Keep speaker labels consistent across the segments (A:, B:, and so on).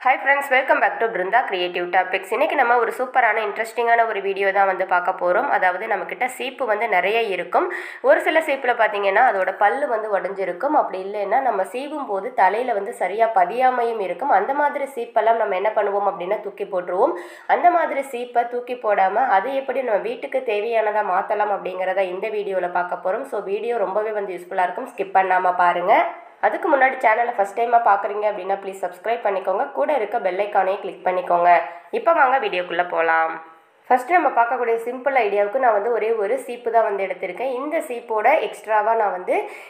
A: Hi friends, welcome back to Brinda Creative Topics. இன்னைக்கு நம்ம ஒரு சூப்பரான இன்ட்ரெஸ்டிங்கான ஒரு வீடியோ தான் பார்க்க போறோம். அதாவது நம்மகிட்ட சீப்பு நிறைய இருக்கும். ஒரு சில சீப்புல பாத்தீங்கன்னா அதோட பல்லு உடைஞ்சிருக்கும். அப்படி இல்லைன்னா நம்ம சீவும் போது தலையில சரியா பதியாமையும் இருக்கும். அந்த மாதிரி சீப்பெல்லாம் நம்ம என்ன பண்ணுவோம் அப்படின்னா தூக்கி போட்டுருவோம். அந்த மாதிரி சீப்பை தூக்கி போடாம அதை எப்படி நம்ம வீட்டுக்கு தேவையானதா மாத்தலாம் அப்படிங்கறத இந்த வீடியோல பார்க்க போறோம். ஸோ வீடியோ ரொம்பவே யூஸ்ஃபுல்லா இருக்கும். ஸ்கிப் பண்ணாம பாருங்க. அதுக்கு முன்னாடி சேனலை ஃபஸ்ட் டைமாக பார்க்குறீங்க அப்படின்னா ப்ளீஸ் சப்ஸ்கிரைப் பண்ணிக்கோங்க. கூட இருக்க பெல் ஐக்கானையும் கிளிக் பண்ணிக்கோங்க. இப்போ வாங்க வீடியோக்குள்ளே போகலாம். ஃபஸ்ட்டு நம்ம பார்க்கக்கூடிய சிம்பிள் ஐடியாவுக்கு நான் ஒரே ஒரு சீப்பு தான் எடுத்திருக்கேன். இந்த சீப்போட எக்ஸ்ட்ராவாக நான்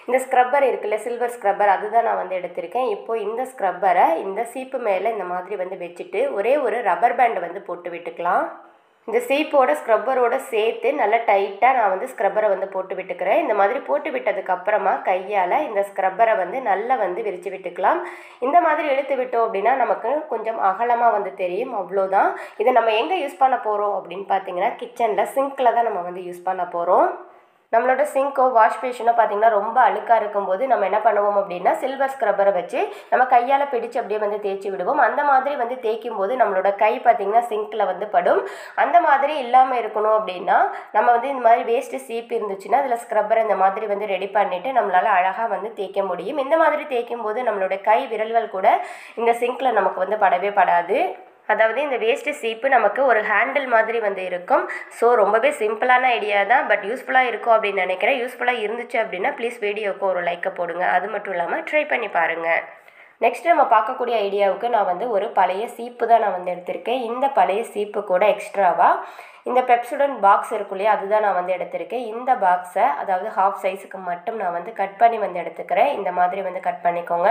A: இந்த ஸ்க்ரப்பர் இருக்குல்ல, சில்வர் ஸ்க்ரப்பர், அதுதான் நான் எடுத்திருக்கேன். இப்போது இந்த ஸ்க்ரப்பரை இந்த சீப்பு மேலே இந்த மாதிரி வச்சுட்டு ஒரே ஒரு ரப்பர் பேண்டு போட்டு விட்டுக்கலாம். இந்த சீப்போட ஸ்க்ரப்பரோட சேர்த்து நல்லா டைட்டாக நான் ஸ்க்ரப்பரை போட்டு விட்டுக்கிறேன். இந்த மாதிரி போட்டு விட்டதுக்கப்புறமா கையால் இந்த ஸ்க்ரப்பரை நல்லா விரித்து விட்டுக்கலாம். இந்த மாதிரி இழுத்து விட்டோம் அப்படின்னா நமக்கு கொஞ்சம் அகலமாக தெரியும். அவ்வளோதான். இதை நம்ம எங்கே யூஸ் பண்ண போகிறோம் அப்படின்னு பார்த்தீங்கன்னா கிச்சனில் சிங்கில் தான் நம்ம யூஸ் பண்ண போகிறோம். நம்மளோட சிங்கோ வாஷ் பேஷனோ பார்த்திங்கன்னா ரொம்ப அழுக்காக இருக்கும்போது நம்ம என்ன பண்ணுவோம் அப்படின்னா சில்வர் ஸ்க்ரப்பரை வச்சு நம்ம கையால் பிடிச்சு அப்படியே தேய்ச்சி விடுவோம். அந்த மாதிரி தேய்க்கும் போது நம்மளோட கை பார்த்திங்கன்னா சிங்கில் படும். அந்த மாதிரி இல்லாமல் இருக்கணும் அப்படின்னா நம்ம இந்த மாதிரி வேஸ்ட்டு சீப் இருந்துச்சுன்னா அதில் ஸ்க்ரப்பரை இந்த மாதிரி ரெடி பண்ணிவிட்டு நம்மளால் அழகாக தேய்க்க முடியும். இந்த மாதிரி தேய்க்கும் போது நம்மளோட கை விரல்கள் கூட இந்த சிங்கில் நமக்கு படவே படாது. அதாவது இந்த வேஸ்ட்டு சீப்பு நமக்கு ஒரு ஹேண்டில் மாதிரி இருக்கும். ஸோ ரொம்பவே சிம்பிளான ஐடியா தான், பட் யூஸ்ஃபுல்லாக இருக்கும் அப்படின்னு நினைக்கிறேன். யூஸ்ஃபுல்லாக இருந்துச்சு அப்படின்னா ப்ளீஸ் வீடியோவுக்கு ஒரு லைக்கை போடுங்க. அது மட்டும் இல்லாமல் ட்ரை பண்ணி பாருங்கள். நெக்ஸ்ட் நம்ம பார்க்கக்கூடிய ஐடியாவுக்கு நான் ஒரு பழைய சீப்பு தான் நான் எடுத்திருக்கேன். இந்த பழைய சீப்பு கூட எக்ஸ்ட்ராவாக இந்த பெப்சுடன் பாக்ஸ் இருக்கும் இல்லையா, அதுதான் நான் எடுத்திருக்கேன். இந்த பாக்ஸை அதாவது ஹாஃப் சைஸுக்கு மட்டும் நான் கட் பண்ணி எடுத்துக்கிறேன். இந்த மாதிரி கட் பண்ணிக்கோங்க.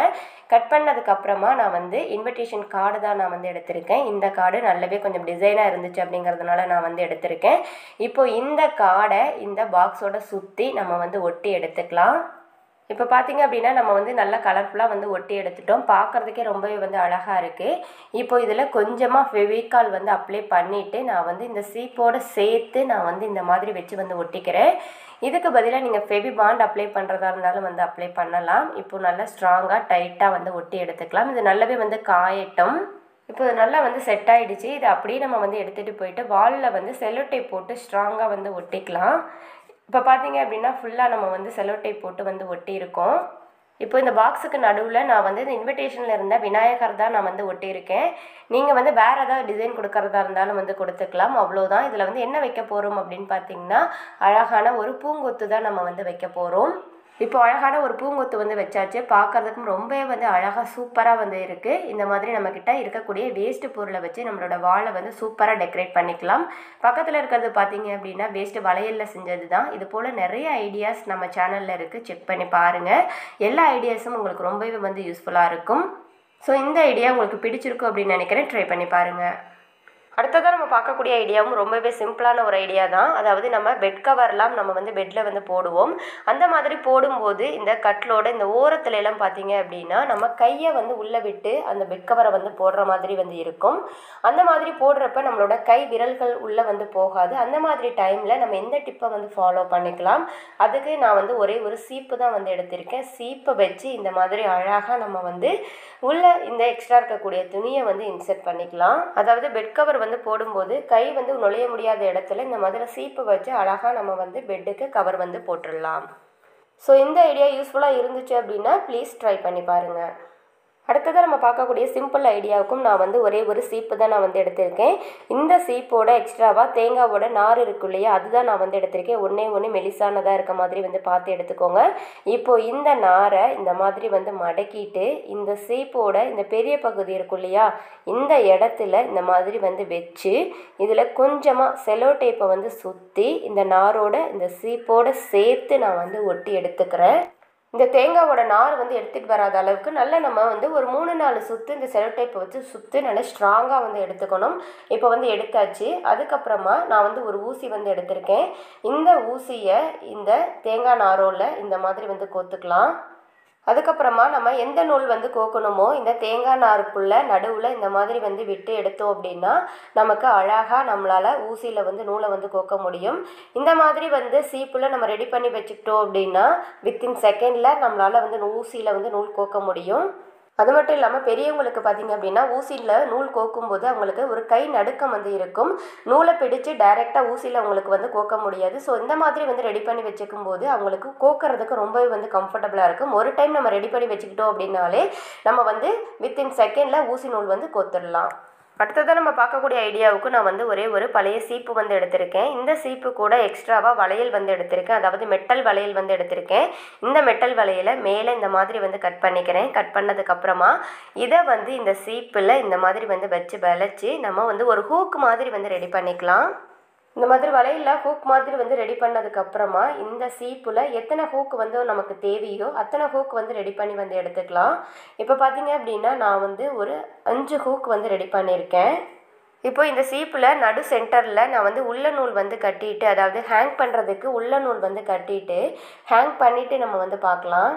A: கட் பண்ணதுக்கப்புறமா நான் இன்விடேஷன் கார்டு தான் நான் எடுத்திருக்கேன். இந்த கார்டு நல்லாவே கொஞ்சம் டிசைனாக இருந்துச்சு அப்படிங்கிறதுனால நான் எடுத்திருக்கேன். இப்போ இந்த கார்டை இந்த பாக்ஸோட சுற்றி நம்ம ஒட்டி எடுத்துக்கலாம். இப்போ பார்த்திங்க அப்படின்னா நம்ம நல்லா கலர்ஃபுல்லாக ஒட்டி எடுத்துட்டோம். பார்க்குறதுக்கே ரொம்பவே அழகாக இருக்குது. இப்போ இதில் கொஞ்சமாக ஃபெவிகால் அப்ளை பண்ணிவிட்டு நான் இந்த சீப்போடு சேர்த்து நான் இந்த மாதிரி வச்சு ஒட்டிக்கிறேன். இதுக்கு பதிலாக நீங்கள் ஃபெவி பாண்ட் அப்ளை பண்ணுறதா இருந்தாலும் அப்ளை பண்ணலாம். இப்போ நல்லா ஸ்ட்ராங்காக டைட்டாக ஒட்டி எடுத்துக்கலாம். இது நல்லாவே காயட்டும். இப்போ இது நல்லா செட் ஆகிடுச்சு. இதை அப்படியே நம்ம எடுத்துகிட்டு போயிட்டு வாலில் செல்லோ டேப் போட்டு ஸ்ட்ராங்காக ஒட்டிக்கலாம். இப்போ பார்த்தீங்க அப்படின்னா ஃபுல்லாக நம்ம செல்லோ டேப் போட்டு ஒட்டியிருக்கோம். இப்போ இந்த பாக்ஸுக்கு நடுவில் நான் இந்த இன்விடேஷனில் இருந்த விநாயகர் தான் நான் ஒட்டியிருக்கேன். நீங்கள் வேறு ஏதாவது டிசைன் கொடுக்கறதா இருந்தாலும் கொடுத்துக்கலாம். அவ்வளோதான். இதில் என்ன வைக்க போகிறோம் அப்படின்னு பார்த்தீங்கன்னா அழகான ஒரு பூங்கொத்து தான் நம்ம வைக்க போகிறோம். இப்போ அழகான ஒரு பூங்கொத்து வச்சாச்சு. பார்க்குறதுக்கும் ரொம்பவே அழகாக சூப்பராக இருக்குது. இந்த மாதிரி நம்மக்கிட்ட இருக்கக்கூடிய வேஸ்ட்டு பொருளை வச்சு நம்மளோட வாலை சூப்பராக டெக்கரேட் பண்ணிக்கலாம். பக்கத்தில் இருக்கிறது பார்த்தீங்க அப்படின்னா வேஸ்ட்டு வளையலில் செஞ்சது தான். இது போல் நிறைய ஐடியாஸ் நம்ம சேனலில் இருக்குது. செக் பண்ணி பாருங்கள். எல்லா ஐடியாஸும் உங்களுக்கு ரொம்பவே யூஸ்ஃபுல்லாக இருக்கும். ஸோ இந்த ஐடியா உங்களுக்கு பிடிச்சிருக்கும் அப்படின்னு நினைக்கிறேன். ட்ரை பண்ணி பாருங்கள். அடுத்ததாக நம்ம பார்க்கக்கூடிய ஐடியாவும் ரொம்பவே சிம்பிளான ஒரு ஐடியா தான். அதாவது நம்ம பெட் கவர்லாம் நம்ம பெட்டில் போடுவோம். அந்த மாதிரி போடும்போது இந்த கட்டிலோட இந்த ஓரத்துல எல்லாம் பார்த்தீங்க அப்படின்னா நம்ம கையை உள்ளே விட்டு அந்த பெட் கவரை போடுற மாதிரி இருக்கும். அந்த மாதிரி போடுறப்ப நம்மளோட கை விரல்கள் உள்ளே போகாது. அந்த மாதிரி டைமில் நம்ம எந்த டிப்பை ஃபாலோ பண்ணிக்கலாம். அதுக்கு நான் ஒரே ஒரு சீப்பு தான் எடுத்திருக்கேன். சீப்பை வச்சு இந்த மாதிரி அழகாக நம்ம உள்ள இந்த எக்ஸ்ட்ரா இருக்கக்கூடிய துணியை இன்சர்ட் பண்ணிக்கலாம். அதாவது பெட் கவர் போடும்போது கை நுழைய முடியாத இடத்துல இந்த மாதிரி சீப்பு வச்சு அழகாக நம்ம பெட்டுக்கு கவர் போட்டுடலாம். ஸோ இந்த ஐடியா யூஸ்ஃபுல்லாக இருந்துச்சு அப்படின்னா ப்ளீஸ் ட்ரை பண்ணி பாருங்கள். அடுத்ததாக நம்ம பார்க்கக்கூடிய சிம்பிள் ஐடியாவுக்கும் நான் ஒரே ஒரு சீப்பு தான் நான் எடுத்திருக்கேன். இந்த சீப்போட எக்ஸ்ட்ராவாக தேங்காவோட நார் இருக்கு இல்லையா, அதுதான் நான் எடுத்திருக்கேன். ஒன்று மெலிசானதாக இருக்க மாதிரி பார்த்து எடுத்துக்கோங்க. இப்போது இந்த நாரை இந்த மாதிரி மடக்கிட்டு இந்த சீப்போட இந்த பெரிய பகுதி இருக்கும் இல்லையா, இந்த இடத்துல இந்த மாதிரி வச்சு இதில் கொஞ்சமாக செல்லோ டேப்பை சுற்றி இந்த நாரோட இந்த சீப்போட சேர்த்து நான் ஒட்டி எடுத்துக்கிறேன். இந்த தேங்காவோட நார் எடுத்துகிட்டு வராத அளவுக்கு நல்லா நம்ம ஒரு 3-4 சுற்று இந்த செல்லோ டேப்பை வச்சு சுற்றி நல்லா ஸ்ட்ராங்காக எடுத்துக்கணும். இப்போ எடுத்தாச்சு. அதுக்கப்புறமா நான் ஒரு ஊசி எடுத்திருக்கேன். இந்த ஊசியை இந்த தேங்காய் நாரோவில் இந்த மாதிரி கோத்துக்கலாம். அதுக்கப்புறமா நம்ம எந்த நூல் கோக்கணுமோ இந்த தேங்காய் நாருக்குள்ளே நடுவில் இந்த மாதிரி விட்டு எடுத்தோம் அப்படின்னா நமக்கு அழகாக நம்மளால் ஊசியில் நூலை கோக்க முடியும். இந்த மாதிரி சீப்பில் நம்ம ரெடி பண்ணி வச்சுக்கிட்டோம் அப்படின்னா வித்தின் செகண்டில் நம்மளால் ஊசியில் நூல் கோக்க முடியும். அது மட்டும் இல்லாமல் பெரியவங்களுக்கு பார்த்திங்க அப்படின்னா ஊசியில் நூல் கோக்கும்போது அவங்களுக்கு ஒரு கை நடுக்கம் வந்து இருக்கும். நூலை பிடிச்சு டைரெக்டாக ஊசியில் அவங்களுக்கு வந்து கோக்க முடியாது. ஸோ இந்த மாதிரி வந்து ரெடி பண்ணி வச்சுக்கும் போது அவங்களுக்கு கோக்கிறதுக்கு ரொம்பவே வந்து கம்ஃபர்டபுளாக இருக்கும். ஒரு டைம் நம்ம ரெடி பண்ணி வச்சுக்கிட்டோம் அப்படின்னாலே நம்ம வந்து வித்தின் செகண்டில் ஊசி நூல் வந்து கோத்துடலாம். அடுத்ததாக நம்ம பார்க்கக்கூடிய ஐடியாவுக்கு நான் வந்து ஒரே ஒரு பழைய சீப்பு வந்து எடுத்திருக்கேன். இந்த சீப்பு கூட எக்ஸ்ட்ராவாக வளையல் வந்து எடுத்திருக்கேன். அதாவது மெட்டல் வளையல் வந்து எடுத்திருக்கேன். இந்த மெட்டல் வளையலை மேலே இந்த மாதிரி வந்து கட் பண்ணிக்கிறேன். கட் பண்ணதுக்கப்புறமா இதை வந்து இந்த சீப்பில் இந்த மாதிரி வந்து வச்சு வளைச்சி நம்ம வந்து ஒரு ஹூக் மாதிரி வந்து ரெடி பண்ணிக்கலாம். இந்த மாதிரி வளையலில் ஹூக் மாதிரி வந்து ரெடி பண்ணதுக்கப்புறமா இந்த சீப்பில் எத்தனை ஹூக் வந்து நமக்கு தேவையோ அத்தனை ஹூக் வந்து ரெடி பண்ணி வந்து எடுத்துக்கலாம். இப்போ பார்த்தீங்க அப்படின்னா நான் வந்து ஒரு 5 ஹூக் வந்து ரெடி பண்ணியிருக்கேன். இப்போ இந்த சீப்பில் நடு சென்டரில் நான் வந்து உள்ள நூல் வந்து கட்டிட்டு, அதாவது ஹேங் பண்ணுறதுக்கு உள்ள நூல் வந்து கட்டிட்டு ஹேங் பண்ணிவிட்டு நம்ம வந்து பார்க்கலாம்.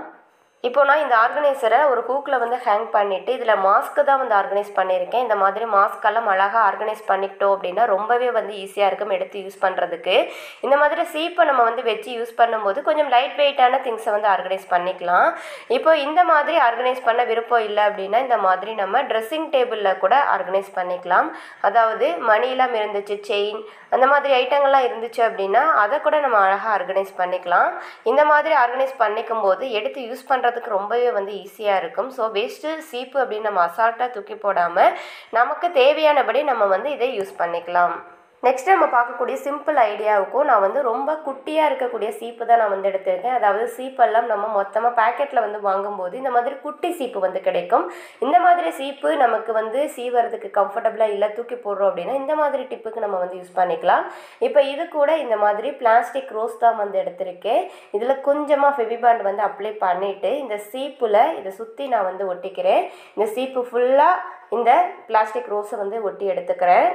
A: இப்போ நான் இந்த ஆர்கனைசரை ஒரு ஹூக்கில் வந்து ஹேங் பண்ணிவிட்டு இதில் மாஸ்க்கு தான் வந்து ஆர்கனைஸ் பண்ணியிருக்கேன். இந்த மாதிரி மாஸ்க்கெல்லாம் அழகாக ஆர்கனைஸ் பண்ணிக்கிட்டோம் அப்படின்னா ரொம்பவே வந்து ஈஸியாக இருக்கும் எடுத்து யூஸ் பண்ணுறதுக்கு. இந்த மாதிரி சீப்பை நம்ம வந்து வச்சு யூஸ் பண்ணும்போது கொஞ்சம் லைட் வெயிட்டான திங்ஸை வந்து ஆர்கனைஸ் பண்ணிக்கலாம். இப்போ இந்த மாதிரி ஆர்கனைஸ் பண்ண விருப்பம் இல்லை அப்படின்னா இந்த மாதிரி நம்ம ட்ரெஸ்ஸிங் டேபிளில் கூட ஆர்கனைஸ் பண்ணிக்கலாம். அதாவது மணிலாம் இருந்துச்சு, செயின் அந்த மாதிரி ஐட்டங்கள்லாம் இருந்துச்சு அப்படின்னா அதை கூட நம்ம அழகாக ஆர்கனைஸ் பண்ணிக்கலாம். இந்த மாதிரி ஆர்கனைஸ் பண்ணிக்கும் போது எடுத்து யூஸ் பண்ணுறதுக்கு ரொம்பவே வந்து ஈஸியாக இருக்கும். ஸோ வேஸ்ட்டு சீப்பு அப்படின்னு நம்ம அசால்ட்டாக தூக்கி போடாமல் நமக்கு தேவையானபடி நம்ம வந்து இதை யூஸ் பண்ணிக்கலாம். நெக்ஸ்ட் நம்ம பார்க்கக்கூடிய சிம்பிள் ஐடியாவுக்கும் நான் வந்து ரொம்ப குட்டியாக இருக்கக்கூடிய சீப்பு தான் நான் வந்து எடுத்திருக்கேன். அதாவது சீப்பெல்லாம் நம்ம மொத்தமாக பேக்கெட்டில் வந்து வாங்கும்போது இந்த மாதிரி குட்டி சீப்பு வந்து கிடைக்கும். இந்த மாதிரி சீப்பு நமக்கு வந்து சீவறதுக்கு கம்ஃபர்டபுளாக இல்லை தூக்கி போடுறோம் அப்படின்னா இந்த மாதிரி டிப்புக்கு நம்ம வந்து யூஸ் பண்ணிக்கலாம். இப்போ இது கூட இந்த மாதிரி பிளாஸ்டிக் ரோஸ் தான் வந்து எடுத்திருக்கேன். இதில் கொஞ்சமாக ஃபெவிபாண்ட் வந்து அப்ளை பண்ணிவிட்டு இந்த சீப்பில் இதை சுற்றி நான் வந்து ஒட்டிக்கிறேன். இந்த சீப்பு ஃபுல்லாக இந்த பிளாஸ்டிக் ரோஸை வந்து ஒட்டி எடுத்துக்கிறேன்.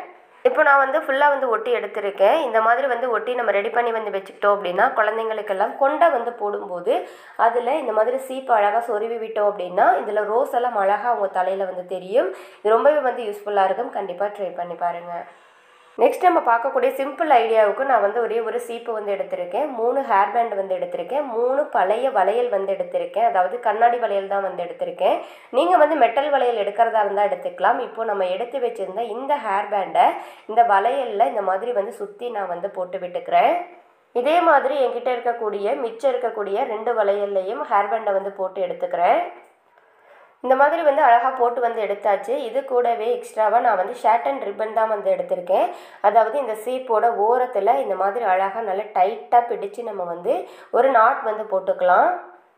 A: இப்போ நான் வந்து ஃபுல்லாக வந்து ஒட்டி எடுத்திருக்கேன். இந்த மாதிரி வந்து ஒட்டி நம்ம ரெடி பண்ணி வந்து வச்சுக்கிட்டோம் அப்படின்னா குழந்தைங்களுக்கெல்லாம் கொண்டை வந்து போடும்போது அதில் இந்த மாதிரி சீப்பு அழகாக சொருவி விட்டோம் அப்படின்னா இதில் ரோஸ் எல்லாம் அழகாக அவங்க தலையில் வந்து தெரியும். இது ரொம்பவே வந்து யூஸ்ஃபுல்லாக இருக்கும். கண்டிப்பாக ட்ரை பண்ணி பாருங்கள். நெக்ஸ்ட் நம்ம பார்க்கக்கூடிய சிம்பிள் ஐடியாவுக்கு நான் வந்து ஒரே ஒரு சீப்பு வந்து எடுத்திருக்கேன். 3 ஹேர் பேண்ட் வந்து எடுத்திருக்கேன். 3 பழைய வளையல் வந்து எடுத்திருக்கேன். அதாவது கண்ணாடி வளையல் தான் வந்து எடுத்திருக்கேன். நீங்கள் வந்து மெட்டல் வளையல் எடுக்கிறதா இருந்தால் எடுத்துக்கலாம். இப்போ நம்ம எடுத்து வச்சுருந்த இந்த ஹேர் பேண்டை இந்த வளையலில் இந்த மாதிரி வந்து சுற்றி நான் வந்து போட்டு விட்டுக்கிறேன். இதே மாதிரி என்கிட்ட இருக்கக்கூடிய மிச்சம் இருக்கக்கூடிய 2 வளையல்லையும் ஹேர் பேண்டை வந்து போட்டு எடுத்துக்கிறேன். இந்த மாதிரி வந்து அழகாக போட்டு வந்து எடுத்தாச்சு. இது கூடவே எக்ஸ்ட்ராவாக நான் வந்து ஷார்ட் அண்ட் ரிப்பன் தான் வந்து எடுத்திருக்கேன். அதாவது இந்த சீப்போட ஓரத்தில் இந்த மாதிரி அழகாக நல்லா டைட்டாக பிடிச்சு நம்ம வந்து ஒரு நாட் வந்து போட்டுக்கலாம்.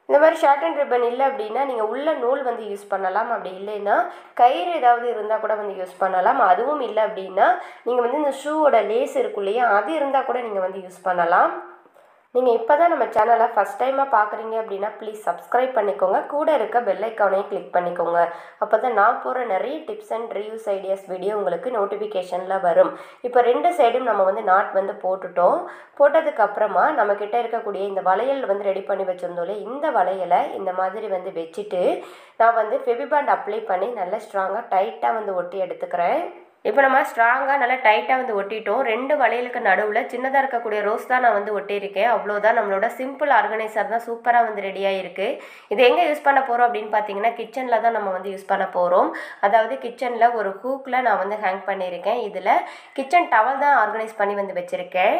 A: இந்த மாதிரி ஷார்ட் அண்ட் ரிப்பன் இல்லை அப்படின்னா நீங்கள் உள்ள நூல் வந்து யூஸ் பண்ணலாம். அப்படி இல்லைன்னா கயிறு ஏதாவது இருந்தால் கூட வந்து யூஸ் பண்ணலாம். அதுவும் இல்லை அப்படின்னா நீங்கள் வந்து இந்த ஷூவோட லேஸ் இருக்கும் இல்லையா, அது இருந்தால் கூட நீங்கள் வந்து யூஸ் பண்ணலாம். நீங்கள் இப்போ தான் நம்ம சேனலை ஃபஸ்ட் டைமாக பார்க்குறீங்க அப்படின்னா ப்ளீஸ் சப்ஸ்கிரைப் பண்ணிக்கோங்க. கூட இருக்க பெல் ஐக்கானையும் கிளிக் பண்ணிக்கோங்க. அப்போ தான் நான் போகிற நிறைய tips and reviews ideas video உங்களுக்கு நோட்டிஃபிகேஷனில் வரும். இப்போ 2 சைடும் நம்ம வந்து நாட் வந்து போட்டுட்டோம். போட்டதுக்கப்புறமா நம்மக்கிட்ட இருக்கக்கூடிய இந்த வளையல் வந்து ரெடி பண்ணி வச்சுருந்தோம்ல, இந்த வளையலை இந்த மாதிரி வந்து வச்சுட்டு நான் வந்து ஃபெவிபாண்ட் அப்ளை பண்ணி நல்லா ஸ்ட்ராங்காக டைட்டாக வந்து ஒட்டி எடுத்துக்கிறேன். இப்போ நம்ம ஸ்ட்ராங்காக நல்லா டைட்டாக வந்து ஒட்டிட்டோம். 2 வளையலுக்கு நடுவில் சின்னதாக இருக்கக்கூடிய ரோஸ் தான் நான் வந்து ஒட்டியிருக்கேன். அவ்வளோதான், நம்மளோட சிம்பிள் ஆர்கனைசர் தான் சூப்பராக வந்து ரெடியாக இருக்குது. இது எங்கே யூஸ் பண்ண போகிறோம் அப்படின்னு பார்த்தீங்கன்னா கிச்சனில் தான் நம்ம வந்து யூஸ் பண்ண போகிறோம். அதாவது கிச்சனில் ஒரு ஹூக்கில் நான் வந்து ஹேங் பண்ணியிருக்கேன். இதில் கிச்சன் டவல் தான் ஆர்கனைஸ் பண்ணி வந்து வச்சுருக்கேன்.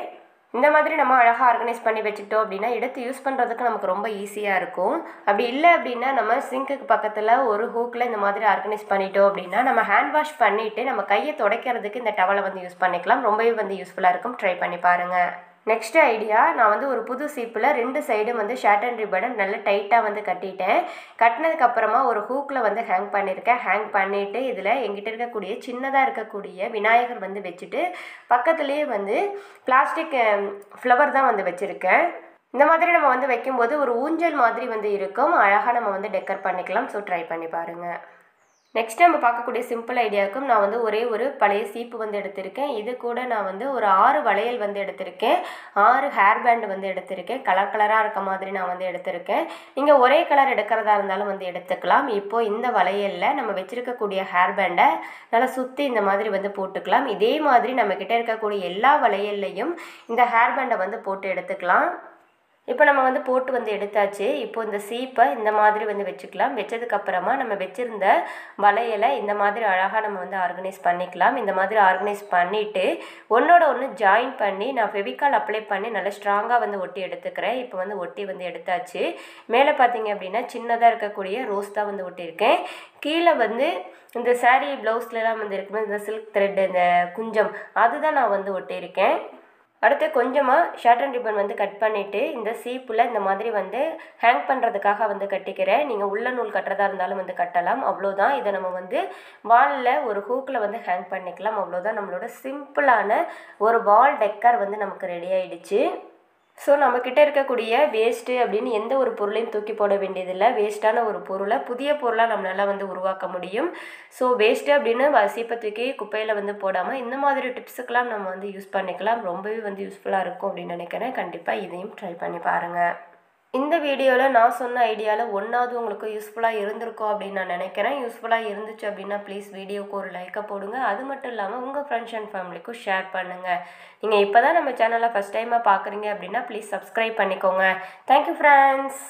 A: இந்த மாதிரி நம்ம அழகாக ஆர்கனைஸ் பண்ணி வச்சுக்கிட்டோம் அப்படின்னா எடுத்து யூஸ் பண்ணுறதுக்கு நமக்கு ரொம்ப ஈஸியாக இருக்கும். அப்படி இல்லை அப்படின்னா நம்ம சிங்க்குக்கு பக்கத்தில் ஒரு ஹூக்கில் இந்த மாதிரி ஆர்கனைஸ் பண்ணிட்டோம் அப்படின்னா நம்ம ஹேண்ட் வாஷ் பண்ணிவிட்டு நம்ம கையை துடைக்கிறதுக்கு இந்த டவலை வந்து யூஸ் பண்ணிக்கலாம். ரொம்பவே வந்து யூஸ்ஃபுல்லாக இருக்கும். ட்ரை பண்ணி பாருங்கள். நெக்ஸ்ட் ஐடியா, நான் வந்து ஒரு புது சீப்பில் 2 சைடும் வந்து ஷார்ட் அண்ட் ரிப்பனை நல்லா டைட்டாக வந்து கட்டிட்டேன். கட்டினதுக்கப்புறமா ஒரு ஹூக்கில் வந்து ஹேங் பண்ணியிருக்கேன். ஹேங் பண்ணிவிட்டு இதில் எங்கிட்ட இருக்கக்கூடிய சின்னதாக இருக்கக்கூடிய விநாயகர் வந்து வச்சுட்டு பக்கத்துலேயே வந்து பிளாஸ்டிக் ஃப்ளவர் தான் வந்து வச்சுருக்கேன். இந்த மாதிரி நம்ம வந்து வைக்கும்போது ஒரு ஊஞ்சல் மாதிரி வந்து இருக்கும். அழகாக நம்ம வந்து டெக்கர் பண்ணிக்கலாம். ஸோ ட்ரை பண்ணி பாருங்கள். நெக்ஸ்ட் நம்ம பார்க்கக்கூடிய சிம்பிள் ஐடியாவுக்கும் நான் வந்து ஒரே ஒரு பழைய சீப்பு வந்து எடுத்திருக்கேன். இது கூட நான் வந்து ஒரு 6 வளையல் வந்து எடுத்திருக்கேன். 6 ஹேர் பேண்ட் வந்து எடுத்திருக்கேன். கலர் கலராக இருக்க மாதிரி நான் வந்து எடுத்திருக்கேன். நீங்கள் ஒரே கலர் எடுக்கிறதா இருந்தாலும் வந்து எடுத்துக்கலாம். இப்போது இந்த வளையலில் நம்ம வச்சுருக்கக்கூடிய ஹேர் பேண்டை நல்லா சுற்றி இந்த மாதிரி வந்து போட்டுக்கலாம். இதே மாதிரி நம்மக்கிட்ட இருக்கக்கூடிய எல்லா வளையல்லையும் இந்த ஹேர் பேண்டை வந்து போட்டு எடுத்துக்கலாம். இப்போ நம்ம வந்து போட்டு வந்து எடுத்தாச்சு. இப்போ இந்த சீப்பை இந்த மாதிரி வந்து வச்சுக்கலாம். வச்சதுக்கப்புறமா நம்ம வச்சுருந்த வளையலை இந்த மாதிரி அழகாக நம்ம வந்து ஆர்கனைஸ் பண்ணிக்கலாம். இந்த மாதிரி ஆர்கனைஸ் பண்ணிவிட்டு ஒன்றோட ஒன்று ஜாயின் பண்ணி நான் ஃபெவிகால் அப்ளை பண்ணி நல்லா ஸ்ட்ராங்காக வந்து ஒட்டி எடுத்துக்கிறேன். இப்போ வந்து ஒட்டி வந்து எடுத்தாச்சு. மேலே பார்த்தீங்க அப்படின்னா சின்னதாக இருக்கக்கூடிய ரோஸ் தான் வந்து ஒட்டியிருக்கேன். கீழே வந்து இந்த சாரீ ப்ளவுஸ்லலாம் வந்து இருக்கும்போது இந்த சில்க் த்ரெட் இந்த குஞ்சம் அதுதான் நான் வந்து ஒட்டியிருக்கேன். அடுத்து கொஞ்சமாக ஷார்ட் ரிப்பன் வந்து கட் பண்ணிவிட்டு இந்த சீப்பில் இந்த மாதிரி வந்து ஹேங் பண்ணுறதுக்காக வந்து கட்டிக்கிறேன். நீங்கள் உள்ள நூல் கட்டுறதா இருந்தாலும் வந்து கட்டலாம். அவ்வளோதான். இதை நம்ம வந்து வாலில் ஒரு ஹூக்கில் வந்து ஹேங் பண்ணிக்கலாம். அவ்வளோதான். நம்மளோட சிம்பிளான ஒரு வால் டெக்கர் வந்து நமக்கு ரெடி ஆகிடுச்சு. ஸோ நம்மக்கிட்ட இருக்கக்கூடிய வேஸ்ட்டு அப்படின்னு எந்த ஒரு பொருளையும் தூக்கி போட வேண்டியதில்லை. வேஸ்ட்டான ஒரு பொருளை புதிய பொருளாக நம்மளால் வந்து உருவாக்க முடியும். ஸோ வேஸ்ட்டு அப்படின்னு சீப்பை தூக்கி குப்பையில் வந்து போடாமல் இந்த மாதிரி டிப்ஸுக்கெல்லாம் நம்ம வந்து யூஸ் பண்ணிக்கலாம். ரொம்பவே வந்து யூஸ்ஃபுல்லாக இருக்கும் அப்படின்னு நினைக்கிறேன். கண்டிப்பாக இதையும் ட்ரை பண்ணி பாருங்கள். இந்த வீடியோவில் நான் சொன்ன ஐடியாவில் ஒன்றாவது உங்களுக்கு யூஸ்ஃபுல்லாக இருந்திருக்கும் அப்படின்னு நான் நினைக்கிறேன். யூஸ்ஃபுல்லாக இருந்துச்சு அப்படின்னா ப்ளீஸ் வீடியோவுக்கு ஒரு லைக்கை போடுங்க. அது மட்டும் இல்லாமல் உங்கள் ஃப்ரெண்ட்ஸ் அண்ட் ஃபேமிலிக்கும் ஷேர் பண்ணுங்கள். நீங்கள் இப்போ தான் நம்ம சேனலை ஃபஸ்ட் டைமாக பார்க்குறீங்க அப்படின்னா ப்ளீஸ் சப்ஸ்கிரைப் பண்ணிக்கோங்க. Thank you friends.